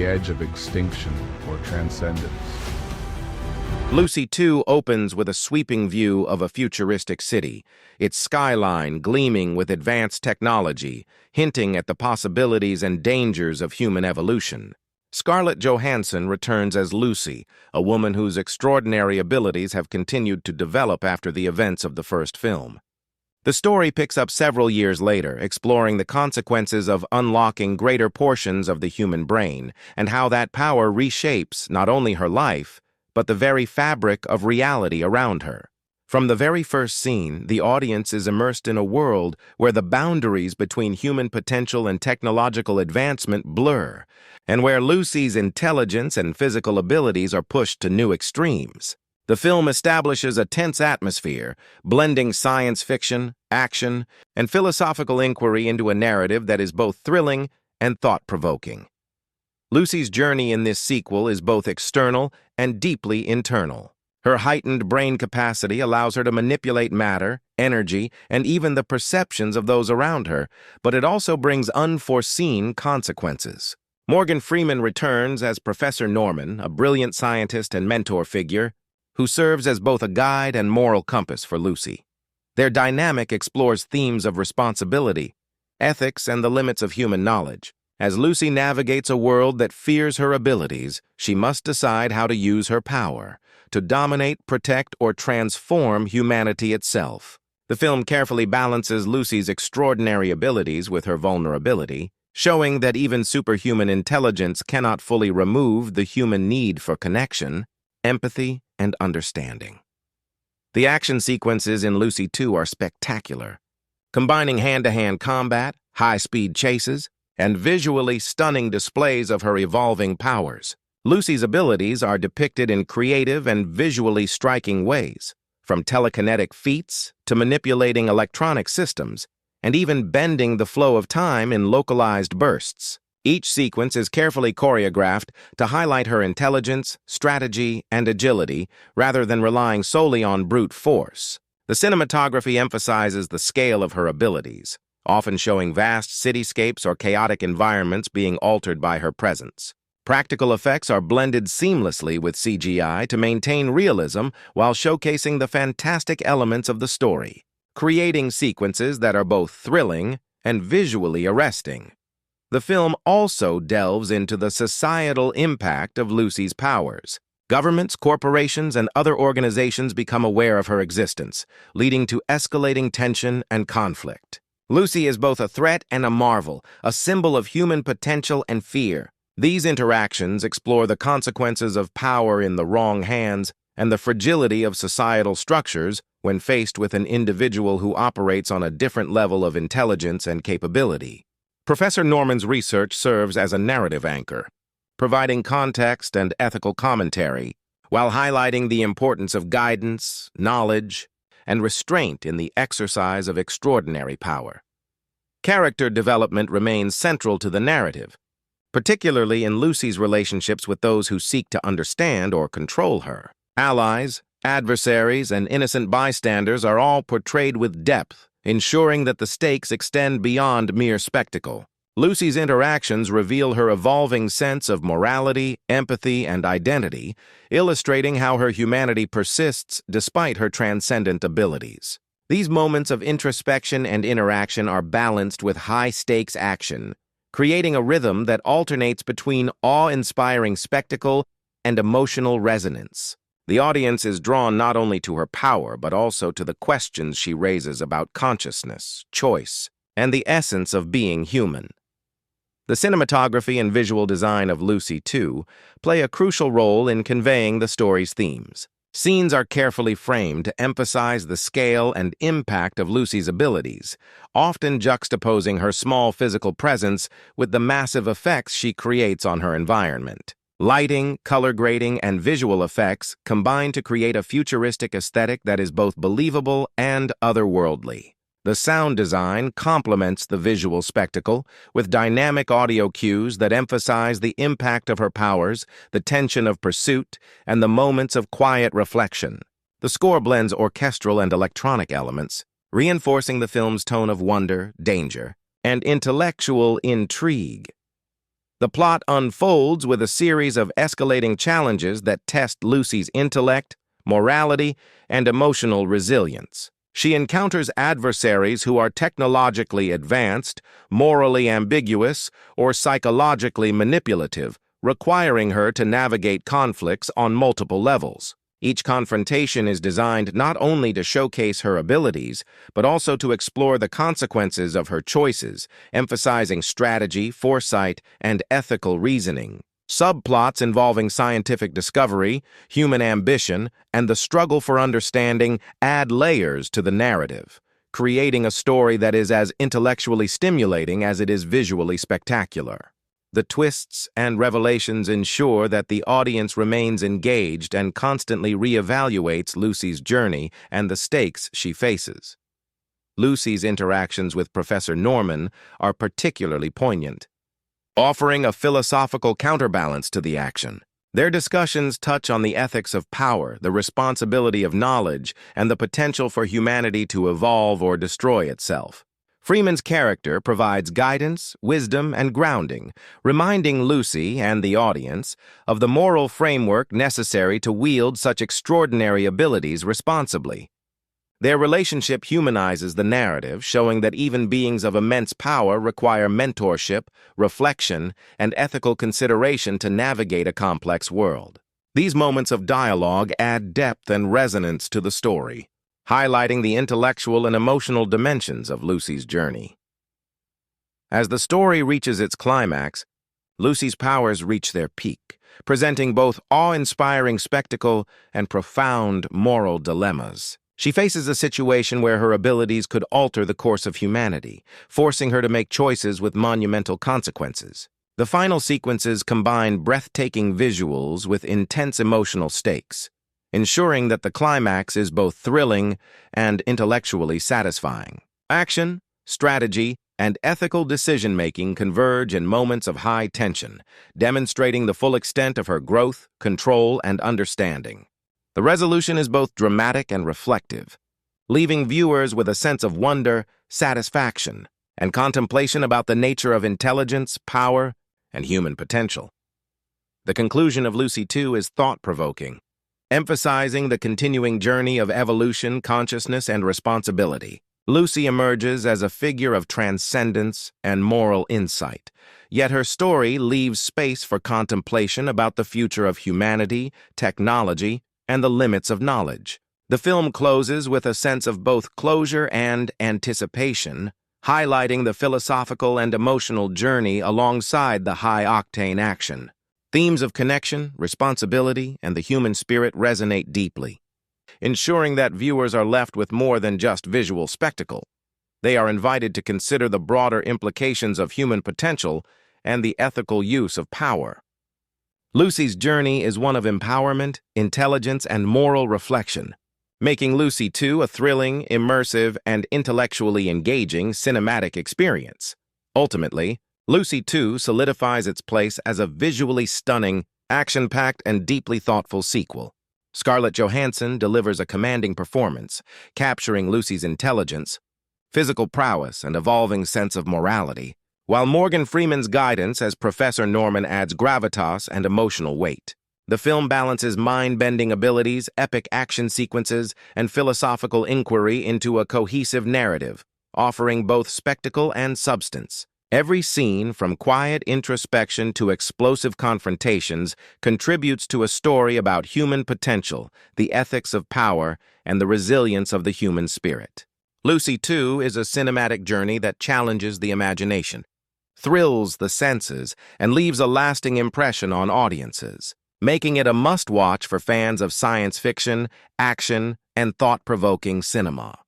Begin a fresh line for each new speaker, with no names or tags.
the edge of extinction or transcendence.
Lucy 2 opens with a sweeping view of a futuristic city, its skyline gleaming with advanced technology, hinting at the possibilities and dangers of human evolution. Scarlett Johansson returns as Lucy, a woman whose extraordinary abilities have continued to develop after the events of the first film. The story picks up several years later, exploring the consequences of unlocking greater portions of the human brain and how that power reshapes not only her life, but the very fabric of reality around her. From the very first scene, the audience is immersed in a world where the boundaries between human potential and technological advancement blur, and where Lucy's intelligence and physical abilities are pushed to new extremes. The film establishes a tense atmosphere, blending science fiction, action, and philosophical inquiry into a narrative that is both thrilling and thought-provoking. Lucy's journey in this sequel is both external and deeply internal. Her heightened brain capacity allows her to manipulate matter, energy, and even the perceptions of those around her, but it also brings unforeseen consequences. Morgan Freeman returns as Professor Norman, a brilliant scientist and mentor figure, who serves as both a guide and moral compass for Lucy. Their dynamic explores themes of responsibility, ethics, and the limits of human knowledge. As Lucy navigates a world that fears her abilities, she must decide how to use her power to dominate, protect, or transform humanity itself. The film carefully balances Lucy's extraordinary abilities with her vulnerability, showing that even superhuman intelligence cannot fully remove the human need for connection, empathy, and understanding. The action sequences in Lucy 2 are spectacular, combining hand-to-hand combat, high-speed chases, and visually stunning displays of her evolving powers. Lucy's abilities are depicted in creative and visually striking ways, from telekinetic feats to manipulating electronic systems, and even bending the flow of time in localized bursts. Each sequence is carefully choreographed to highlight her intelligence, strategy, and agility, rather than relying solely on brute force. The cinematography emphasizes the scale of her abilities, often showing vast cityscapes or chaotic environments being altered by her presence. Practical effects are blended seamlessly with CGI to maintain realism while showcasing the fantastic elements of the story, creating sequences that are both thrilling and visually arresting. The film also delves into the societal impact of Lucy's powers. Governments, corporations, and other organizations become aware of her existence, leading to escalating tension and conflict. Lucy is both a threat and a marvel, a symbol of human potential and fear. These interactions explore the consequences of power in the wrong hands and the fragility of societal structures when faced with an individual who operates on a different level of intelligence and capability. Professor Norman's research serves as a narrative anchor, providing context and ethical commentary, while highlighting the importance of guidance, knowledge, and restraint in the exercise of extraordinary power. Character development remains central to the narrative, particularly in Lucy's relationships with those who seek to understand or control her. Allies, adversaries, and innocent bystanders are all portrayed with depth, ensuring that the stakes extend beyond mere spectacle. Lucy's interactions reveal her evolving sense of morality, empathy, and identity, illustrating how her humanity persists despite her transcendent abilities. These moments of introspection and interaction are balanced with high-stakes action, creating a rhythm that alternates between awe-inspiring spectacle and emotional resonance. The audience is drawn not only to her power, but also to the questions she raises about consciousness, choice, and the essence of being human. The cinematography and visual design of Lucy 2 play a crucial role in conveying the story's themes. Scenes are carefully framed to emphasize the scale and impact of Lucy's abilities, often juxtaposing her small physical presence with the massive effects she creates on her environment. Lighting, color grading, and visual effects combine to create a futuristic aesthetic that is both believable and otherworldly. The sound design complements the visual spectacle with dynamic audio cues that emphasize the impact of her powers, the tension of pursuit, and the moments of quiet reflection. The score blends orchestral and electronic elements, reinforcing the film's tone of wonder, danger, and intellectual intrigue. The plot unfolds with a series of escalating challenges that test Lucy's intellect, morality, and emotional resilience. She encounters adversaries who are technologically advanced, morally ambiguous, or psychologically manipulative, requiring her to navigate conflicts on multiple levels. Each confrontation is designed not only to showcase her abilities, but also to explore the consequences of her choices, emphasizing strategy, foresight, and ethical reasoning. Subplots involving scientific discovery, human ambition, and the struggle for understanding add layers to the narrative, creating a story that is as intellectually stimulating as it is visually spectacular. The twists and revelations ensure that the audience remains engaged and constantly reevaluates Lucy's journey and the stakes she faces. Lucy's interactions with Professor Norman are particularly poignant, offering a philosophical counterbalance to the action. Their discussions touch on the ethics of power, the responsibility of knowledge, and the potential for humanity to evolve or destroy itself. Freeman's character provides guidance, wisdom, and grounding, reminding Lucy and the audience of the moral framework necessary to wield such extraordinary abilities responsibly. Their relationship humanizes the narrative, showing that even beings of immense power require mentorship, reflection, and ethical consideration to navigate a complex world. These moments of dialogue add depth and resonance to the story, highlighting the intellectual and emotional dimensions of Lucy's journey. As the story reaches its climax, Lucy's powers reach their peak, presenting both awe-inspiring spectacle and profound moral dilemmas. She faces a situation where her abilities could alter the course of humanity, forcing her to make choices with monumental consequences. The final sequences combine breathtaking visuals with intense emotional stakes, ensuring that the climax is both thrilling and intellectually satisfying. Action, strategy, and ethical decision-making converge in moments of high tension, demonstrating the full extent of her growth, control, and understanding. The resolution is both dramatic and reflective, leaving viewers with a sense of wonder, satisfaction, and contemplation about the nature of intelligence, power, and human potential. The conclusion of Lucy 2 is thought-provoking, emphasizing the continuing journey of evolution, consciousness, and responsibility. Lucy emerges as a figure of transcendence and moral insight, yet her story leaves space for contemplation about the future of humanity, technology, and the limits of knowledge. The film closes with a sense of both closure and anticipation, highlighting the philosophical and emotional journey alongside the high-octane action. Themes of connection, responsibility, and the human spirit resonate deeply, ensuring that viewers are left with more than just visual spectacle. They are invited to consider the broader implications of human potential and the ethical use of power. Lucy's journey is one of empowerment, intelligence, and moral reflection, making Lucy 2 a thrilling, immersive, and intellectually engaging cinematic experience. Ultimately, Lucy 2 solidifies its place as a visually stunning, action-packed, and deeply thoughtful sequel. Scarlett Johansson delivers a commanding performance, capturing Lucy's intelligence, physical prowess, and evolving sense of morality, while Morgan Freeman's guidance as Professor Norman adds gravitas and emotional weight. The film balances mind-bending abilities, epic action sequences, and philosophical inquiry into a cohesive narrative, offering both spectacle and substance. Every scene, from quiet introspection to explosive confrontations, contributes to a story about human potential, the ethics of power, and the resilience of the human spirit. Lucy 2 is a cinematic journey that challenges the imagination, thrills the senses, and leaves a lasting impression on audiences, making it a must-watch for fans of science fiction, action, and thought-provoking cinema.